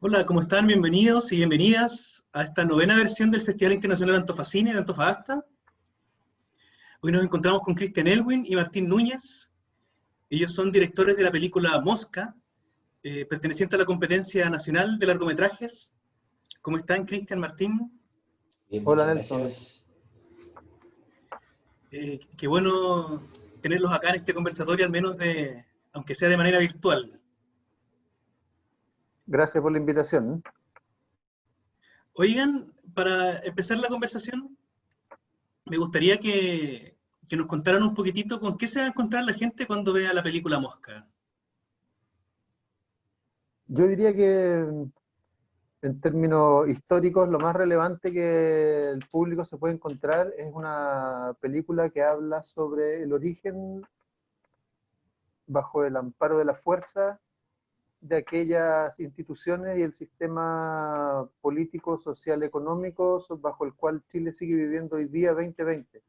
Hola, ¿cómo están? Bienvenidos y bienvenidas a esta novena versión del Festival Internacional Antofacine de Antofagasta. Hoy nos encontramos con Cristian Elwin y Martín Núñez. Ellos son directores de la película Mosca, perteneciente a la competencia nacional de largometrajes. ¿Cómo están, Cristian, Martín? Bien, Hola muchas Nelson, gracias. Qué bueno tenerlos acá en este conversatorio, al menos aunque sea de manera virtual. gracias por la invitación. Oigan, para empezar la conversación, me gustaría que nos contaran un poquitito con qué se va a encontrar la gente cuando vea la película Mosca. Yo diría que en términos históricos lo más relevante que el público se puede encontrar es una película que habla sobre el origen bajo el amparo de la fuerza de aquellas instituciones y el sistema político, social, económico bajo el cual Chile sigue viviendo hoy día 2020,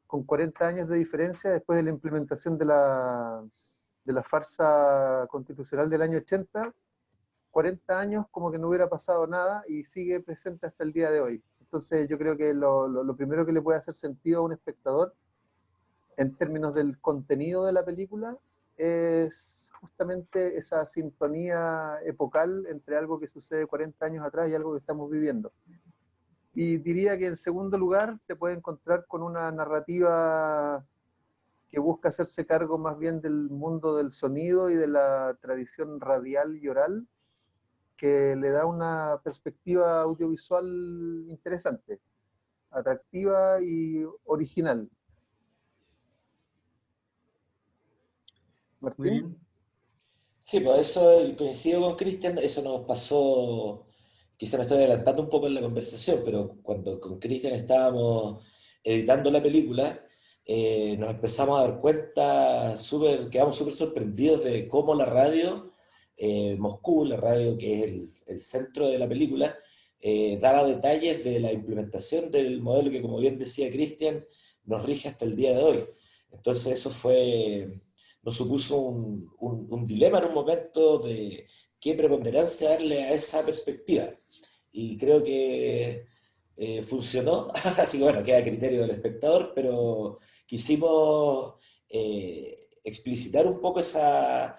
con 40 años de diferencia después de la implementación de la farsa constitucional del año 80. 40 años como que no hubiera pasado nada y sigue presente hasta el día de hoy. Entonces yo creo que lo primero que le puede hacer sentido a un espectador en términos del contenido de la película es justamente esa sintonía epocal entre algo que sucede 40 años atrás y algo que estamos viviendo. Y diría que en segundo lugar se puede encontrar con una narrativa que busca hacerse cargo más bien del mundo del sonido y de la tradición radial y oral, que le da una perspectiva audiovisual interesante, atractiva y original. Muy Martín, bien. Sí, pues eso coincido con Cristian, eso nos pasó, quizá me estoy adelantando un poco en la conversación, pero cuando con Cristian estábamos editando la película, nos empezamos a dar cuenta, quedamos súper sorprendidos de cómo la radio, Moscú, la radio que es el centro de la película, daba detalles de la implementación del modelo que, como bien decía Cristian, nos rige hasta el día de hoy. Entonces eso nos supuso un dilema en un momento de qué preponderancia darle a esa perspectiva. Y creo que funcionó, así que bueno, queda a criterio del espectador, pero quisimos explicitar un poco esos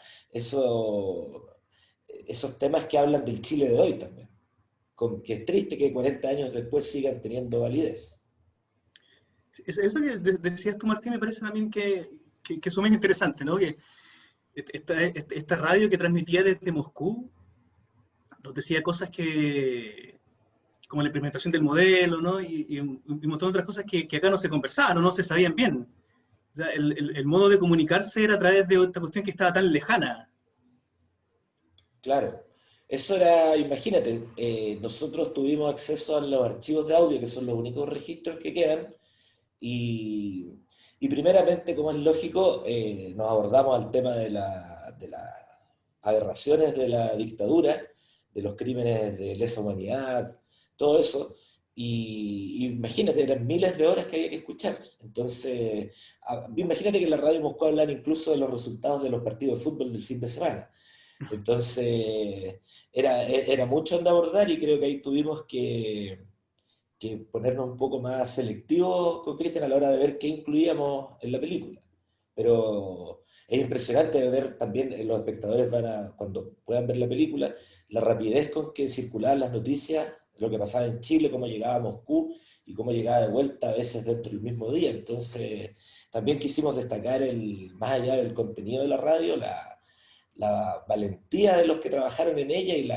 temas que hablan del Chile de hoy también, que es triste que 40 años después sigan teniendo validez. Eso que decías tú, Martín, me parece también que es sumamente interesante, ¿no? Que esta radio que transmitía desde Moscú nos decía cosas como la implementación del modelo, ¿no? Y un montón de otras cosas que acá no se conversaban, no se sabían bien. O sea, el modo de comunicarse era a través de esta cuestión que estaba tan lejana. Claro, eso era, imagínate, nosotros tuvimos acceso a los archivos de audio, que son los únicos registros que quedan, y, y primeramente, como es lógico, nos abordamos al tema de las aberraciones de la dictadura, de los crímenes de lesa humanidad, todo eso, y imagínate, eran miles de horas que había que escuchar. Entonces, imagínate que en la radio Moscú hablan incluso de los resultados de los partidos de fútbol del fin de semana. Entonces, era mucho de abordar y creo que ahí tuvimos que ponernos un poco más selectivos con Cristian a la hora de ver qué incluíamos en la película. Pero es impresionante ver también, los espectadores cuando puedan ver la película, la rapidez con que circulaban las noticias, lo que pasaba en Chile, cómo llegaba a Moscú y cómo llegaba de vuelta a veces dentro del mismo día. Entonces, también quisimos destacar, más allá del contenido de la radio, la valentía de los que trabajaron en ella y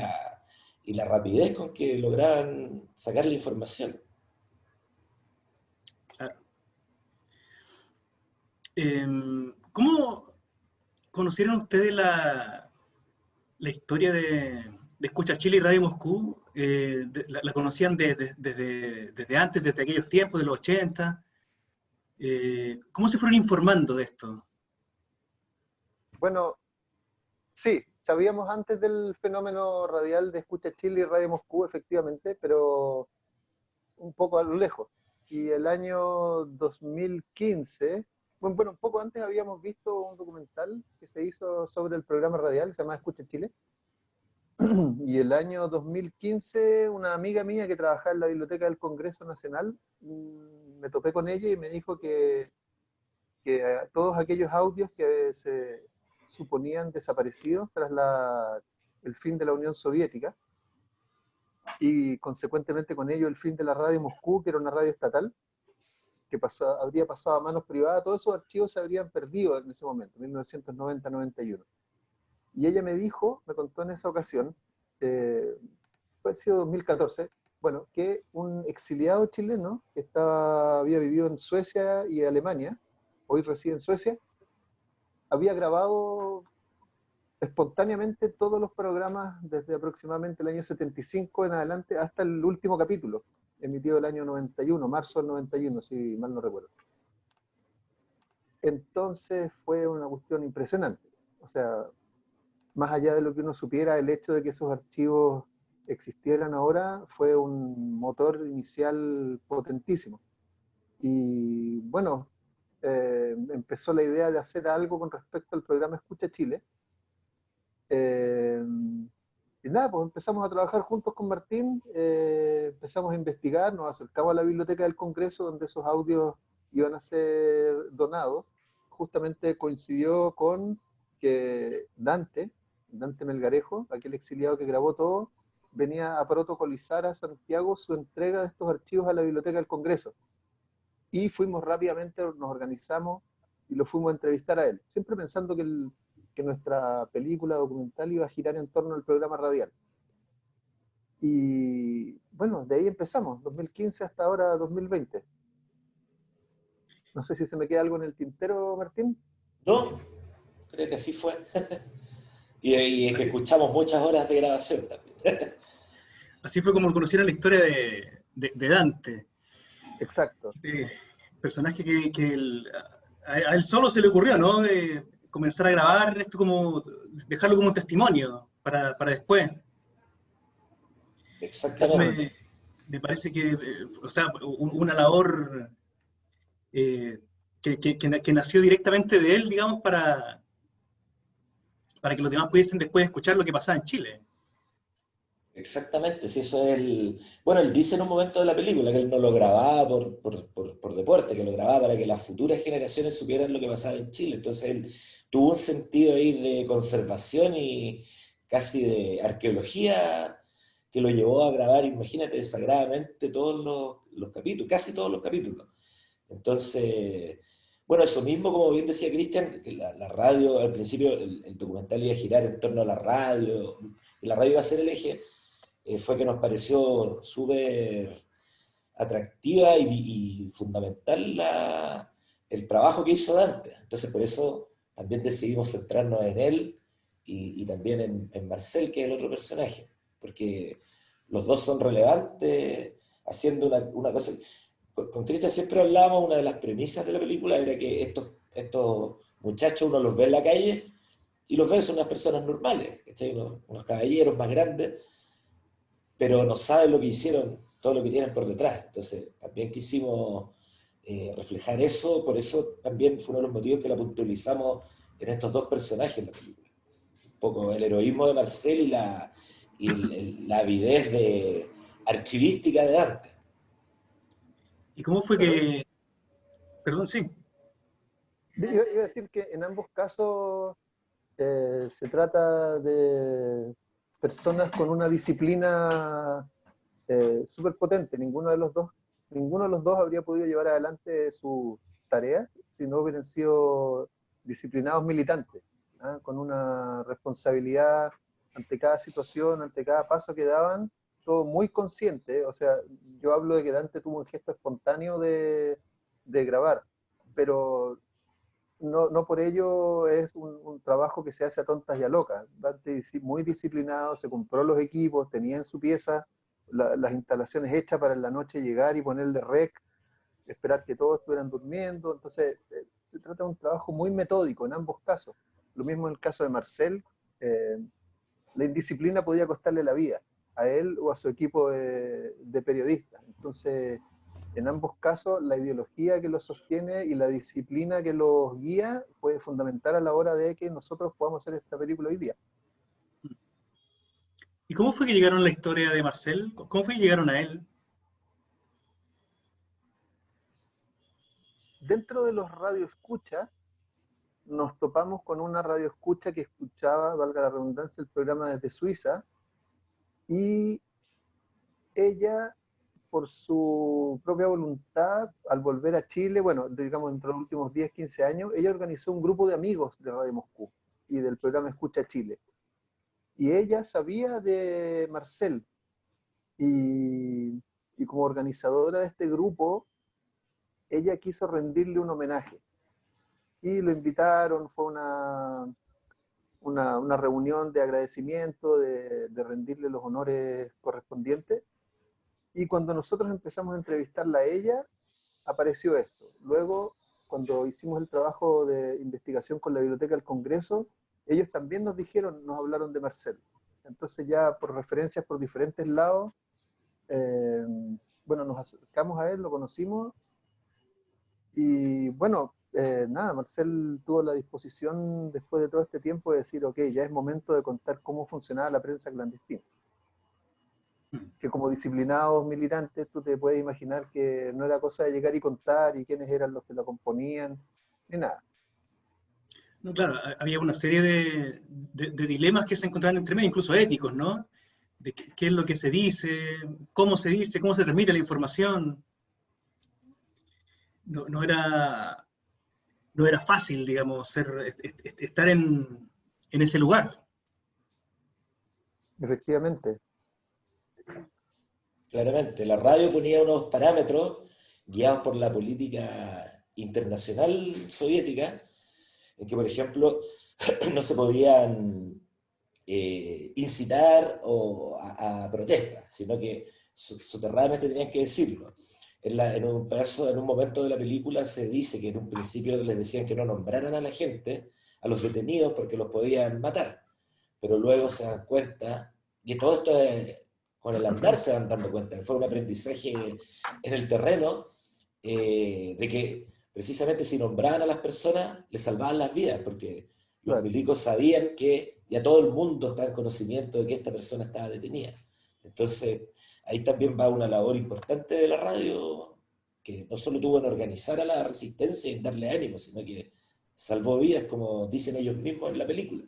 la rapidez con que lograban sacar la información. Claro. ¿Cómo conocieron ustedes la historia de Escucha Chile y Radio Moscú? ¿La conocían desde antes, desde aquellos tiempos, de los 80? ¿Cómo se fueron informando de esto? bueno, sí, sabíamos antes del fenómeno radial de Escucha Chile y Radio Moscú, efectivamente, pero un poco a lo lejos. Y el año 2015, bueno, un poco antes habíamos visto un documental que se hizo sobre el programa radial, que se llama Escucha Chile, Y el año 2015, una amiga mía que trabajaba en la Biblioteca del Congreso Nacional, me topé con ella y me dijo que todos aquellos audios que se suponían desaparecidos tras el fin de la Unión Soviética, y consecuentemente con ello el fin de la radio Moscú, que era una radio estatal, que habría pasado a manos privadas, todos esos archivos se habrían perdido en ese momento, 1990-91. Y ella me contó en esa ocasión, fue sido 2014, bueno, que un exiliado chileno que había vivido en Suecia y Alemania, hoy reside en Suecia, había grabado espontáneamente todos los programas desde aproximadamente el año 75 en adelante hasta el último capítulo, emitido el año 91, marzo del 91, si mal no recuerdo. Entonces fue una cuestión impresionante. O sea, más allá de lo que uno supiera, el hecho de que esos archivos existieran ahora fue un motor inicial potentísimo. Y bueno, empezó la idea de hacer algo con respecto al programa Escucha Chile. Y nada, pues empezamos a trabajar juntos con Martín, empezamos a investigar, nos acercamos a la Biblioteca del Congreso donde esos audios iban a ser donados. Justamente coincidió con que Dante Melgarejo, aquel exiliado que grabó todo, venía a protocolizar a Santiago su entrega de estos archivos a la Biblioteca del Congreso. Y fuimos rápidamente, nos organizamos y lo fuimos a entrevistar a él, siempre pensando que nuestra película documental iba a girar en torno al programa radial. Y bueno, de ahí empezamos, 2015 hasta ahora 2020. No sé si se me queda algo en el tintero, Martín. No, creo que así fue. y que escuchamos muchas horas de grabación también. Así fue como conocieron la historia de Dante. Exacto. Este personaje que a él solo se le ocurrió, ¿no? De comenzar a grabar esto como, dejarlo como un testimonio para después. Exactamente. Me parece que, o sea, una labor que nació directamente de él, digamos, para que los demás pudiesen después escuchar lo que pasaba en Chile. Exactamente, sí, eso es el... Bueno, él dice en un momento de la película que él no lo grababa por deporte, que lo grababa para que las futuras generaciones supieran lo que pasaba en Chile. Entonces él tuvo un sentido ahí de conservación y casi de arqueología que lo llevó a grabar, imagínate, desagradablemente todos los capítulos, casi todos los capítulos. Entonces, bueno, eso mismo, como bien decía Cristian, que la radio, al principio el documental iba a girar en torno a la radio, y la radio iba a ser el eje, fue que nos pareció súper atractiva y fundamental el trabajo que hizo Dante. Entonces, por eso también decidimos centrarnos en él y también en Marcel, que es el otro personaje, porque los dos son relevantes haciendo una cosa. Con Cristian siempre hablábamos, una de las premisas de la película era que estos muchachos uno los ve en la calle y los ve son unas personas normales, ¿cachai? Unos caballeros más grandes, pero no saben lo que hicieron, todo lo que tienen por detrás. Entonces, también quisimos reflejar eso, por eso también fue uno de los motivos que la puntualizamos en estos dos personajes en la película. Un poco el heroísmo de Marcel la avidez archivística de Dante. ¿Y cómo fue que...? Perdón, sí. Iba a decir que en ambos casos se trata de personas con una disciplina súper potente. Ninguno de los dos habría podido llevar adelante su tarea si no hubieran sido disciplinados militantes, ¿ah? Con una responsabilidad ante cada situación, ante cada paso que daban, todo muy consciente. O sea, yo hablo de que Dante tuvo un gesto espontáneo de grabar, pero no por ello es un trabajo que se hace a tontas y a locas. Dante muy disciplinado, se compró los equipos, tenía en su pieza las instalaciones hechas para en la noche llegar y ponerle rec, esperar que todos estuvieran durmiendo. Entonces, se trata de un trabajo muy metódico en ambos casos. Lo mismo en el caso de Marcel, la indisciplina podía costarle la vida a él o a su equipo de periodistas. Entonces, en ambos casos, la ideología que los sostiene y la disciplina que los guía fue fundamental a la hora de que nosotros podamos hacer esta película hoy día. ¿Y cómo fue que llegaron a la historia de Marcel? ¿Cómo fue que llegaron a él? Dentro de los radioescuchas, nos topamos con una radioescucha que escuchaba, valga la redundancia, el programa desde Suiza, y ella, por su propia voluntad, al volver a Chile, bueno, digamos, entre los últimos 10, 15 años, ella organizó un grupo de amigos de Radio Moscú y del programa Escucha Chile. Y ella sabía de Marcel, y como organizadora de este grupo, ella quiso rendirle un homenaje. Y lo invitaron, fue una reunión de agradecimiento, de rendirle los honores correspondientes. Y cuando nosotros empezamos a entrevistarla a ella, apareció esto. Luego, cuando hicimos el trabajo de investigación con la Biblioteca del Congreso, ellos también nos dijeron, nos hablaron de Marcel. Entonces ya por referencias por diferentes lados, eh, bueno, nos acercamos a él, lo conocimos, y bueno, nada, Marcel tuvo la disposición después de todo este tiempo de decir, ok, ya es momento de contar cómo funcionaba la prensa clandestina. Que como disciplinados militantes, tú te puedes imaginar que no era cosa de llegar y contar y quiénes eran los que la componían, ni nada. No, claro, había una serie de dilemas que se encontraban entre medio, incluso éticos, ¿no? De qué es lo que se dice, cómo se transmite la información. No era, no era fácil, digamos, estar en ese lugar. Efectivamente. Claramente, la radio ponía unos parámetros guiados por la política internacional soviética, en que, por ejemplo, no se podían incitar a protestas, sino que soterradamente tenían que decirlo. En un momento de la película se dice que en un principio les decían que no nombraran a la gente, a los detenidos, porque los podían matar. Pero luego se dan cuenta, y todo esto con el andar se van dando cuenta, fue un aprendizaje en el terreno, de que precisamente si nombraban a las personas, les salvaban las vidas, porque los Claro. milicos sabían que ya todo el mundo estaba en conocimiento de que esta persona estaba detenida. Entonces, ahí también va una labor importante de la radio, que no solo tuvo en organizar a la resistencia y en darle ánimo, sino que salvó vidas, como dicen ellos mismos en la película.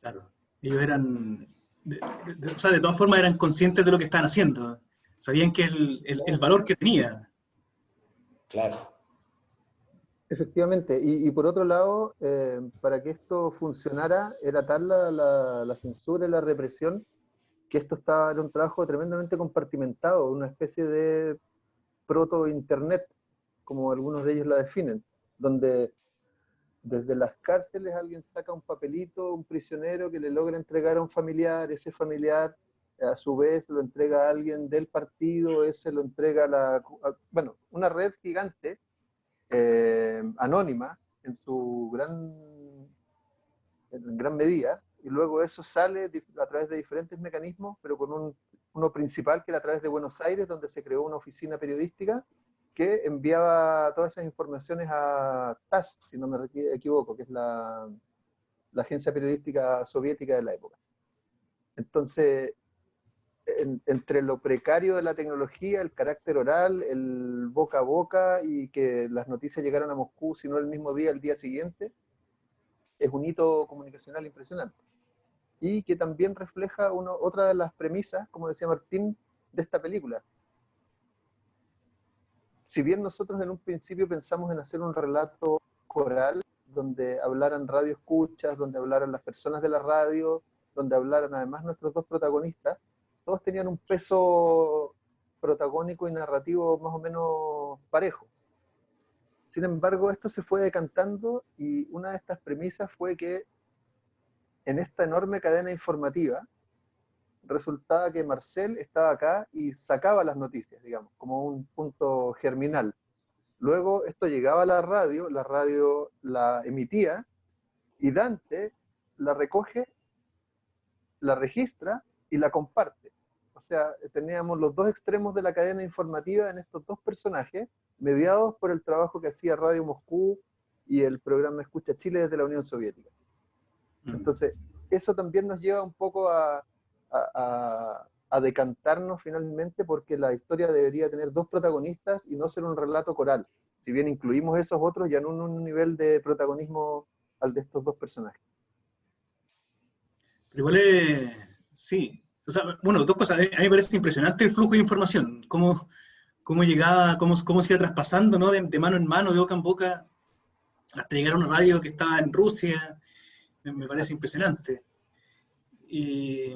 Claro. Ellos eran, o sea, de todas formas eran conscientes de lo que estaban haciendo. Sabían que el valor que tenía. Claro. Efectivamente, y por otro lado, para que esto funcionara, era tal la censura y la represión, que era un trabajo tremendamente compartimentado, una especie de proto-internet, como algunos de ellos la definen, donde desde las cárceles alguien saca un papelito, un prisionero que le logra entregar a un familiar, ese familiar a su vez lo entrega a alguien del partido, ese lo entrega bueno, una red gigante, anónima en gran medida, y luego eso sale a través de diferentes mecanismos, pero con uno principal que era a través de Buenos Aires, donde se creó una oficina periodística que enviaba todas esas informaciones a TASS, si no me equivoco, que es la agencia periodística soviética de la época. Entonces, entre lo precario de la tecnología, el carácter oral, el boca a boca y que las noticias llegaran a Moscú, si no el mismo día, el día siguiente, es un hito comunicacional impresionante. Y que también refleja otra de las premisas, como decía Martín, de esta película. Si bien nosotros en un principio pensamos en hacer un relato coral, donde hablaran radioescuchas, donde hablaran las personas de la radio, donde hablaran además nuestros dos protagonistas, todos tenían un peso protagónico y narrativo más o menos parejo. Sin embargo, esto se fue decantando y una de estas premisas fue que en esta enorme cadena informativa resultaba que Marcel estaba acá y sacaba las noticias, digamos, como un punto germinal. Luego esto llegaba a la radio la emitía y Dante la recoge, la registra y la comparte. O sea, teníamos los dos extremos de la cadena informativa en estos dos personajes, mediados por el trabajo que hacía Radio Moscú y el programa Escucha Chile desde la Unión Soviética. Entonces, eso también nos lleva un poco a a decantarnos finalmente porque la historia debería tener dos protagonistas y no ser un relato coral. Si bien incluimos esos otros, ya no en un nivel de protagonismo al de estos dos personajes. Pero igual sí. O sea, bueno, dos cosas. A mí me parece impresionante el flujo de información, cómo llegaba, cómo se iba traspasando, ¿no? De mano en mano, de boca en boca, hasta llegar a una radio que estaba en Rusia. Me parece impresionante. Y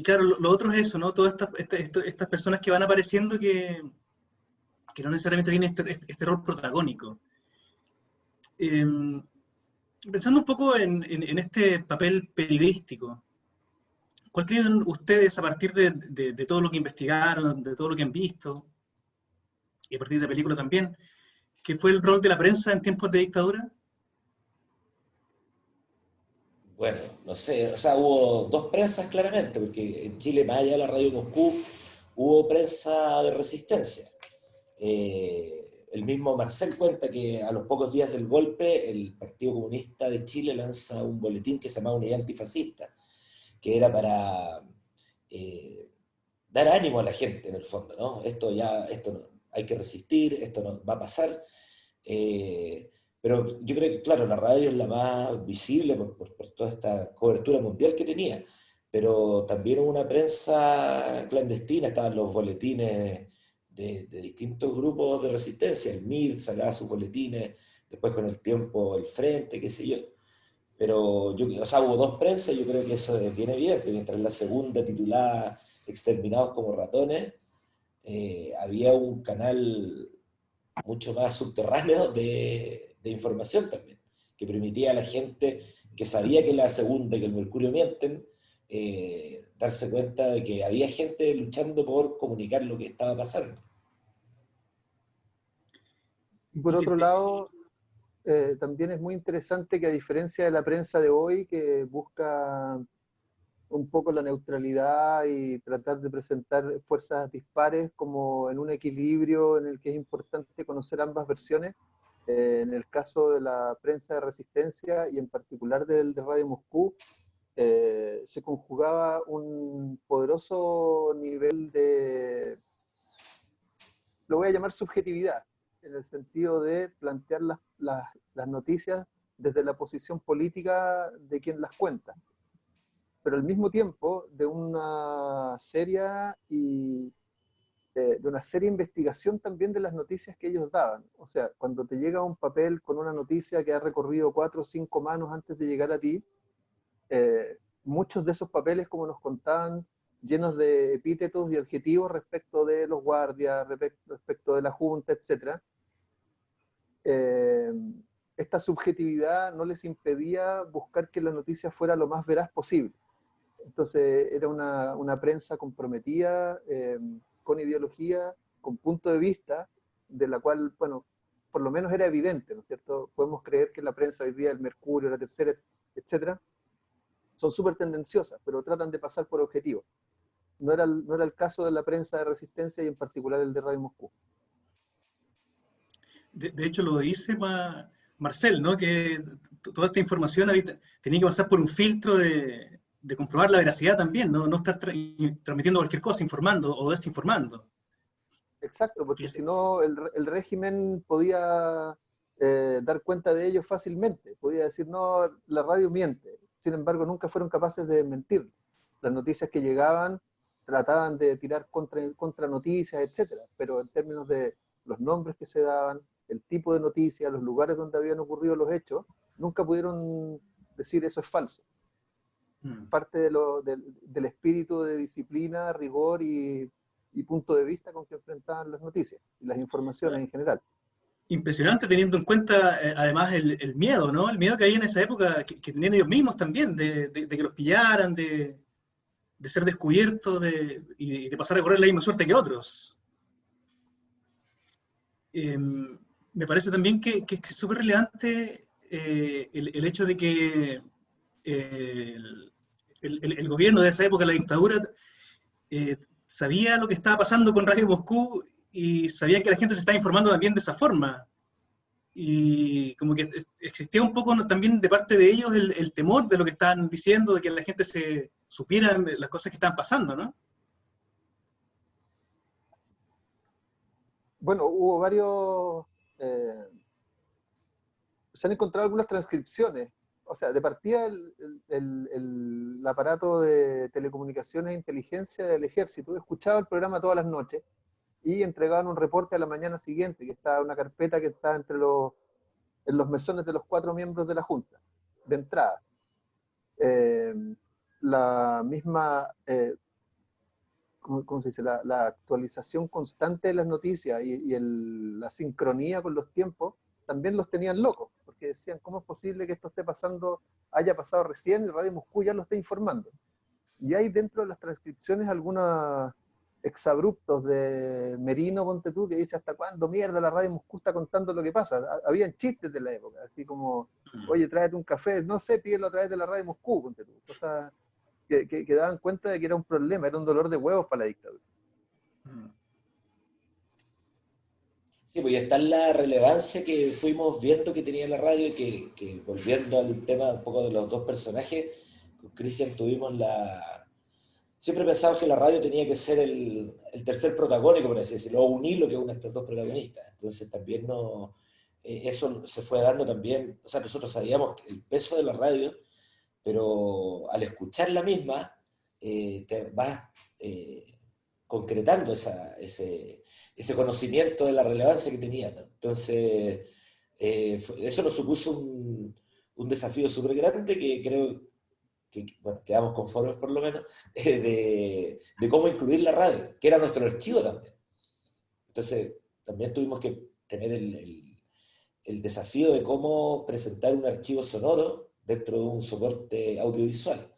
claro, lo otro es eso, ¿no? Todas estas personas que van apareciendo que no necesariamente tienen este rol protagónico. Pensando un poco en este papel periodístico, ¿cuál creen ustedes a partir de todo lo que investigaron, de todo lo que han visto, y a partir de la película también, que fue el rol de la prensa en tiempos de dictadura? Bueno, no sé, o sea, hubo dos prensas claramente, porque en Chile, más allá de la Radio Moscú, hubo prensa de resistencia. El mismo Marcel cuenta que a los pocos días del golpe, el Partido Comunista de Chile lanza un boletín que se llamaba Unidad Antifascista, que era para dar ánimo a la gente, en el fondo, ¿no? Esto hay que resistir, esto no va a pasar. Pero yo creo que, claro, la radio es la más visible por toda esta cobertura mundial que tenía, pero también hubo una prensa clandestina, estaban los boletines de distintos grupos de resistencia, el MIR sacaba sus boletines, después con el tiempo el Frente, qué sé yo. Pero o sea, hubo dos prensas, yo creo que eso es bien evidente, mientras la segunda titulada Exterminados como ratones, había un canal mucho más subterráneo de información también, que permitía a la gente que sabía que la segunda y que el Mercurio mienten, darse cuenta de que había gente luchando por comunicar lo que estaba pasando. Y por otro lado, también es muy interesante que a diferencia de la prensa de hoy, que busca un poco la neutralidad y tratar de presentar fuerzas dispares como en un equilibrio en el que es importante conocer ambas versiones, en el caso de la prensa de resistencia y en particular de Radio Moscú, se conjugaba un poderoso nivel de, lo voy a llamar subjetividad, en el sentido de plantear las noticias desde la posición política de quien las cuenta, pero al mismo tiempo de una seria investigación también de las noticias que ellos daban. O sea, cuando te llega un papel con una noticia que ha recorrido 4 o 5 manos antes de llegar a ti, muchos de esos papeles, como nos contaban, llenos de epítetos y adjetivos respecto de los guardias, respecto de la Junta, etc. Esta subjetividad no les impedía buscar que la noticia fuera lo más veraz posible. Entonces era una prensa comprometida, con ideología, con punto de vista, de la cual, bueno, por lo menos era evidente, ¿no es cierto? Podemos creer que la prensa hoy día, el Mercurio, la Tercera, etcétera, son súper tendenciosas, pero tratan de pasar por objetivos. No era el caso de la prensa de resistencia y en particular el de Radio Moscú. De hecho, lo dice Marcel, ¿no? Que toda esta información tenía que pasar por un filtro de comprobar la veracidad también, no estar transmitiendo cualquier cosa, informando o desinformando. Exacto, porque si no el régimen podía dar cuenta de ello fácilmente, podía decir, no, la radio miente, sin embargo nunca fueron capaces de mentir. Las noticias que llegaban trataban de tirar contra noticias, etcétera, pero en términos de los nombres que se daban, el tipo de noticias, los lugares donde habían ocurrido los hechos, nunca pudieron decir eso es falso. Parte del espíritu de disciplina, rigor y punto de vista con que enfrentaban las noticias y las informaciones en general. Impresionante teniendo en cuenta además el miedo, ¿no? El miedo que había en esa época, que tenían ellos mismos también, de que los pillaran, de ser descubiertos y de pasar a correr la misma suerte que otros. Me parece también que es súper relevante el hecho de que el gobierno de esa época, la dictadura, sabía lo que estaba pasando con Radio Moscú y sabían que la gente se estaba informando también de esa forma. Y como que existía un poco también de parte de ellos el temor de lo que estaban diciendo, de que la gente se supieran las cosas que estaban pasando, ¿no? Bueno, hubo varios, se han encontrado algunas transcripciones. O sea, de partida el aparato de telecomunicaciones e inteligencia del ejército escuchaba el programa todas las noches y entregaban un reporte a la mañana siguiente, que está una carpeta que está en los mesones de los 4 miembros de la Junta, de entrada. Eh, la misma, ¿cómo se dice? La actualización constante de las noticias y la sincronía con los tiempos también los tenían locos, porque decían, ¿cómo es posible que esto esté pasando, haya pasado recién y Radio Moscú ya lo está informando? Y hay dentro de las transcripciones algunos exabruptos de Merino, ponte tú, que dice, ¿hasta cuándo mierda la Radio Moscú está contando lo que pasa? Habían chistes de la época, así como, oye, tráete un café, no sé, pídelo a través de la Radio Moscú, ponte tú. Cosas que daban cuenta de que era un problema, era un dolor de huevos para la dictadura. Sí, pues ya está la relevancia que fuimos viendo que tenía la radio, que volviendo al tema un poco de los dos personajes, con Cristian tuvimos siempre pensamos que la radio tenía que ser el tercer protagónico, por así decirlo, o unir lo que une a estos dos protagonistas. Entonces también eso se fue dando también, o sea, nosotros sabíamos el peso de la radio, pero al escuchar la misma, te vas concretando ese conocimiento de la relevancia que tenía, ¿no? Entonces, eso nos supuso un desafío súper grande que creo que, bueno, quedamos conformes por lo menos, de cómo incluir la radio, que era nuestro archivo también. Entonces, también tuvimos que tener el desafío de cómo presentar un archivo sonoro dentro de un soporte audiovisual.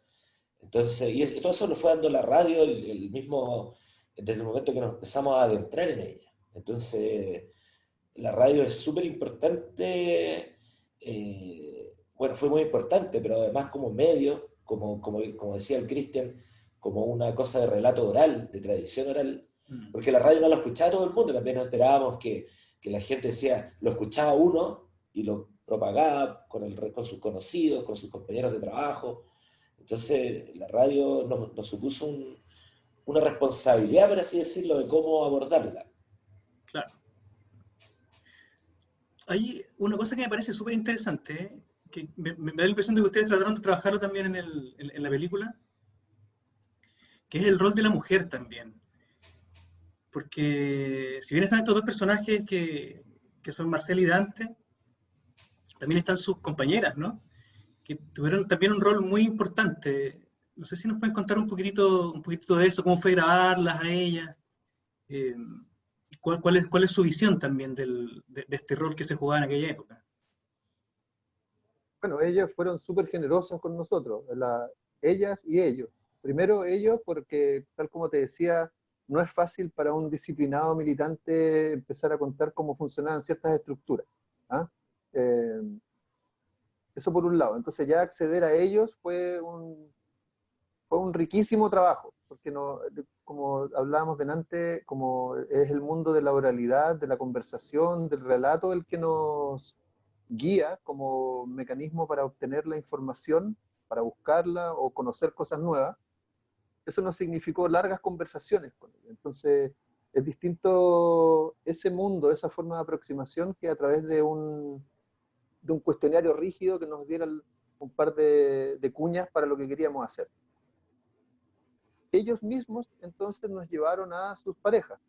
Entonces, y todo eso lo fue dando la radio el mismo, desde el momento que nos empezamos a adentrar en ella. Entonces, la radio es súper importante, bueno, fue muy importante, pero además como medio, como decía el Cristian, como una cosa de relato oral, de tradición oral, porque la radio no la escuchaba todo el mundo, también nos enterábamos que la gente decía, lo escuchaba uno y lo propagaba con sus conocidos, con sus compañeros de trabajo. Entonces la radio nos supuso una responsabilidad, por así decirlo, de cómo abordarla. Claro. Hay una cosa que me parece súper interesante, que me da la impresión de que ustedes trataron de trabajarlo también en la película, que es el rol de la mujer también. Porque si bien están estos dos personajes que son Marcel y Dante, también están sus compañeras, ¿no? Que tuvieron también un rol muy importante. No sé si nos pueden contar un poquitito de eso, cómo fue grabarlas a ellas, eh, cuál es su visión también de este rol que se jugaba en aquella época. Bueno, ellas fueron súper generosas con nosotros, ellas y ellos. Primero ellos porque, tal como te decía, no es fácil para un disciplinado militante empezar a contar cómo funcionaban ciertas estructuras. ¿Ah? Eh, Eso por un lado. Entonces ya acceder a ellos fue un riquísimo trabajo, porque no, como hablábamos delante, como es el mundo de la oralidad, de la conversación, del relato el que nos guía como mecanismo para obtener la información, para buscarla o conocer cosas nuevas, eso nos significó largas conversaciones con ellos. Entonces es distinto ese mundo, esa forma de aproximación que a través de un cuestionario rígido que nos diera un par de cuñas para lo que queríamos hacer. Ellos mismos entonces nos llevaron a sus parejas.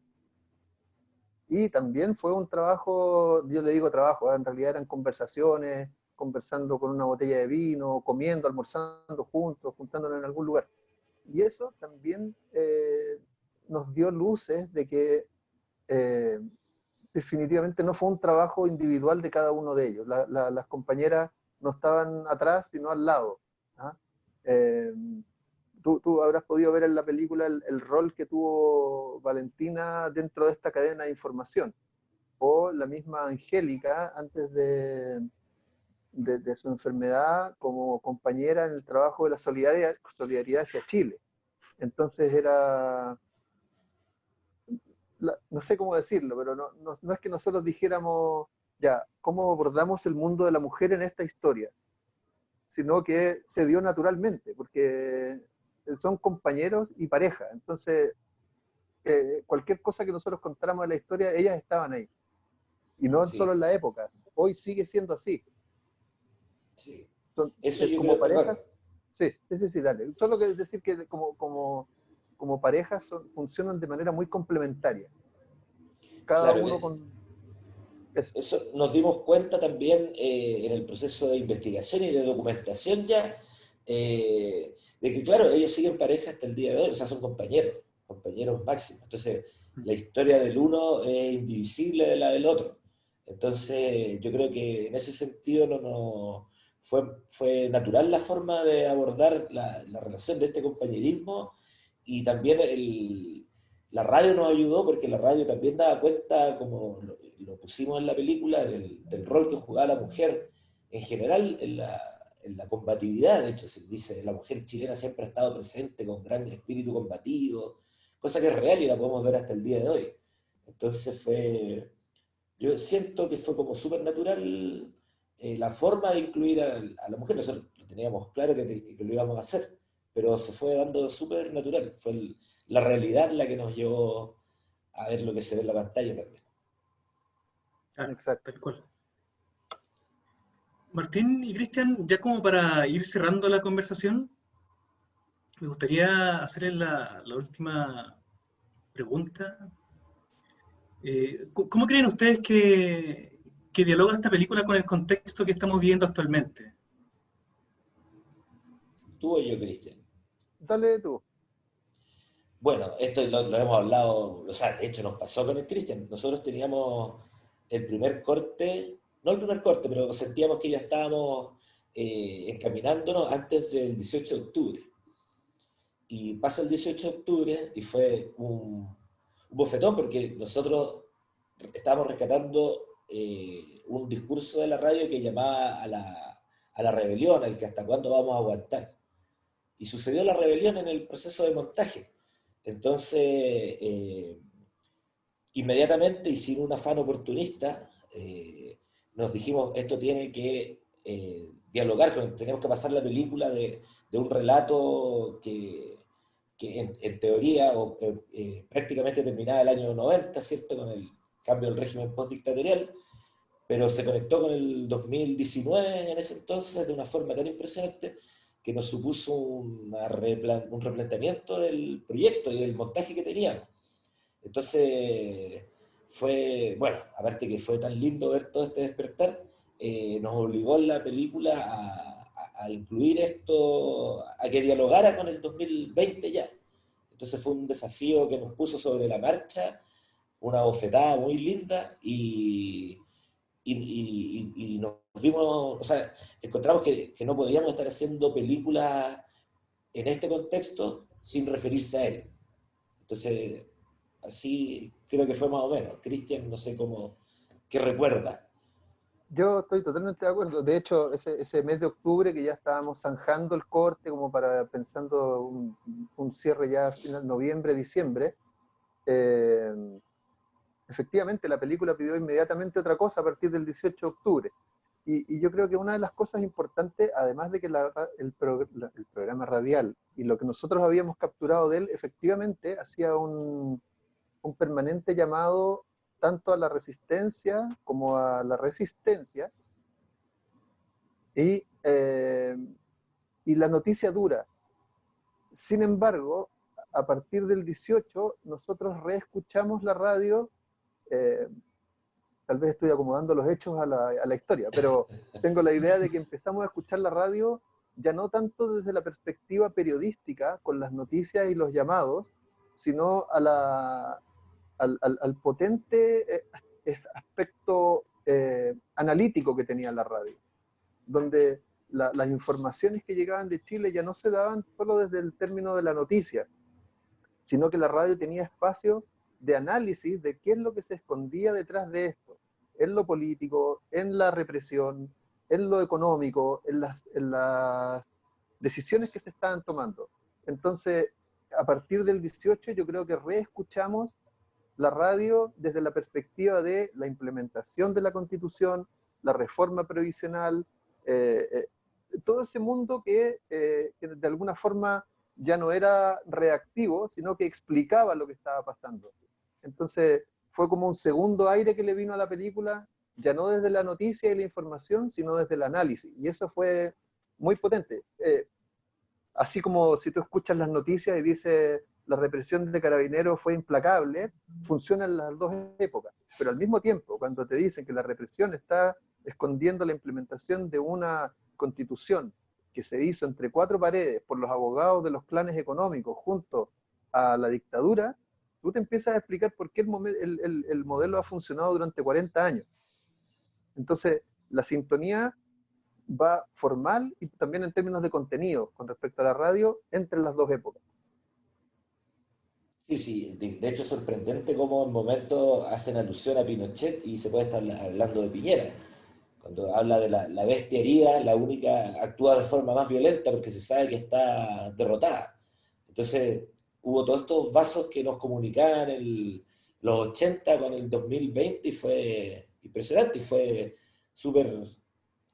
Y también fue un trabajo, yo le digo trabajo, en realidad eran conversaciones, conversando con una botella de vino, comiendo, almorzando juntos, juntándonos en algún lugar. Y eso también nos dio luces de que definitivamente no fue un trabajo individual de cada uno de ellos. Las compañeras no estaban atrás, sino al lado. ¿Ah? Tú habrás podido ver en la película el rol que tuvo Valentina dentro de esta cadena de información, o la misma Angélica antes de su enfermedad como compañera en el trabajo de la solidaridad hacia Chile. Entonces no sé cómo decirlo, pero no es que nosotros dijéramos, ya, ¿cómo abordamos el mundo de la mujer en esta historia? Sino que se dio naturalmente, porque son compañeros y pareja. Entonces, cualquier cosa que nosotros contáramos de la historia, ellas estaban ahí. Y no solo Sí, en la época, hoy sigue siendo así. sí. Son, Eso yo como creo, parejas, perdón. sí, dale. Solo que decir que como parejas funcionan de manera muy complementaria. Cada Claro, uno con eso. eso nos dimos cuenta también en el proceso de investigación y de documentación ya, de que claro, ellos siguen pareja hasta el día de hoy, o sea, son compañeros, compañeros máximos. Entonces, la historia del uno es indivisible de la del otro. Entonces, yo creo que en ese sentido fue natural la forma de abordar la relación de este compañerismo y también la radio nos ayudó porque la radio también daba cuenta, como lo pusimos en la película, del rol que jugaba la mujer en general en la combatividad. De hecho, se dice, la mujer chilena siempre ha estado presente con gran espíritu combativo, cosa que es real y la podemos ver hasta el día de hoy. Entonces yo siento que fue como súper natural la forma de incluir a la mujer. Nosotros lo teníamos claro que lo íbamos a hacer, pero se fue dando súper natural. Fue la realidad la que nos llevó a ver lo que se ve en la pantalla también. Claro, Exacto. tal cual. Martín y Cristian, ya como para ir cerrando la conversación, me gustaría hacerles la última pregunta. ¿Cómo creen ustedes que dialoga esta película con el contexto que estamos viviendo actualmente? Tú o yo, Cristian. Dale tú. Bueno, esto lo hemos hablado, o sea, de hecho nos pasó con el Cristian. Nosotros teníamos el primer corte, no el primer corte, pero sentíamos que ya estábamos encaminándonos antes del 18 de octubre. Y pasa el 18 de octubre y fue un bofetón porque nosotros estábamos rescatando un discurso de la radio que llamaba a la rebelión, al que hasta cuándo vamos a aguantar. Y sucedió la rebelión en el proceso de montaje. Entonces, inmediatamente y sin un afán oportunista, nos dijimos, esto tiene que dialogar tenemos que pasar la película de un relato que en teoría prácticamente terminaba el año 90, ¿cierto? Con el cambio del régimen postdictatorial, pero se conectó con el 2019 en ese entonces de una forma tan impresionante que nos supuso un replanteamiento del proyecto y del montaje que teníamos. Entonces, bueno, aparte que fue tan lindo ver todo este despertar, nos obligó la película a incluir esto, a que dialogara con el 2020 ya. Entonces fue un desafío que nos puso sobre la marcha, una bofetada muy linda y nos vimos, o sea, encontramos que no podíamos estar haciendo películas en este contexto sin referirse a él. Entonces, así creo que fue más o menos. Cristian, no sé cómo, qué recuerda. Yo estoy totalmente de acuerdo. De hecho, ese mes de octubre que ya estábamos zanjando el corte como para pensando un cierre ya final noviembre, diciembre, eh, efectivamente la película pidió inmediatamente otra cosa a partir del 18 de octubre. Y yo creo que una de las cosas importantes, además de que el programa radial y lo que nosotros habíamos capturado de él, efectivamente hacía un permanente llamado tanto a la resistencia como a la resistencia y, eh, y la noticia dura. Sin embargo, a partir del 18, nosotros reescuchamos la radio, eh, tal vez estoy acomodando los hechos a la historia, pero tengo la idea de que empezamos a escuchar la radio ya no tanto desde la perspectiva periodística, con las noticias y los llamados, sino al potente aspecto analítico que tenía la radio, donde las informaciones que llegaban de Chile ya no se daban solo desde el término de la noticia, sino que la radio tenía espacio de análisis de qué es lo que se escondía detrás de esto, en lo político, en la represión, en lo económico, en las decisiones que se estaban tomando. Entonces, a partir del 18 yo creo que reescuchamos la radio desde la perspectiva de la implementación de la Constitución, la reforma previsional, todo ese mundo que de alguna forma ya no era reactivo, sino que explicaba lo que estaba pasando. Entonces fue como un segundo aire que le vino a la película, ya no desde la noticia y la información, sino desde el análisis. Y eso fue muy potente. Así como si tú escuchas las noticias y dice la represión de Carabineros fue implacable, funcionan las dos épocas. Pero al mismo tiempo, cuando te dicen que la represión está escondiendo la implementación de una constitución que se hizo entre cuatro paredes por los abogados de los clanes económicos junto a la dictadura, tú te empiezas a explicar por qué el modelo ha funcionado durante 40 años. Entonces, la sintonía va formal y también en términos de contenido con respecto a la radio entre las dos épocas. Sí, sí, de hecho es sorprendente cómo en momentos hacen alusión a Pinochet y se puede estar hablando de Piñera. Cuando habla de la bestia herida, la única actúa de forma más violenta porque se sabe que está derrotada. Entonces hubo todos estos vasos que nos comunicaban los 80 con el 2020 y fue impresionante y fue súper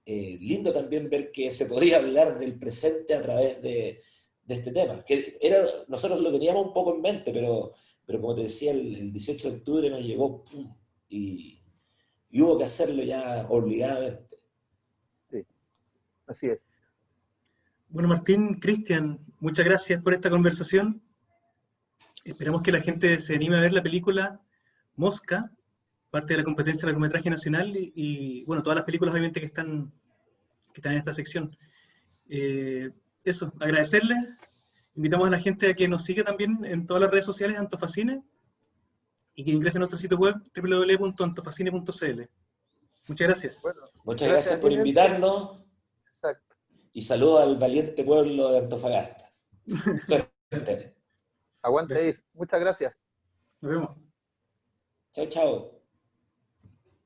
lindo también ver que se podía hablar del presente a través de este tema. Que nosotros lo teníamos un poco en mente, pero como te decía, el 18 de octubre nos llegó ¡pum! Y hubo que hacerlo ya obligadamente. Sí, así es. Bueno, Martín, Cristian, muchas gracias por esta conversación. Esperamos que la gente se anime a ver la película Mosca, parte de la competencia de largometraje nacional y bueno, todas las películas obviamente que están en esta sección. Eso, agradecerles. Invitamos a la gente a que nos siga también en todas las redes sociales de Antofacine y que ingrese a nuestro sitio web www.antofacine.cl. Muchas gracias. Bueno, Muchas gracias por Nelson. invitarnos. Exacto. Y saludos al valiente pueblo de Antofagasta. Suerte. Aguante ahí. Muchas gracias. Nos vemos. Chao, chao.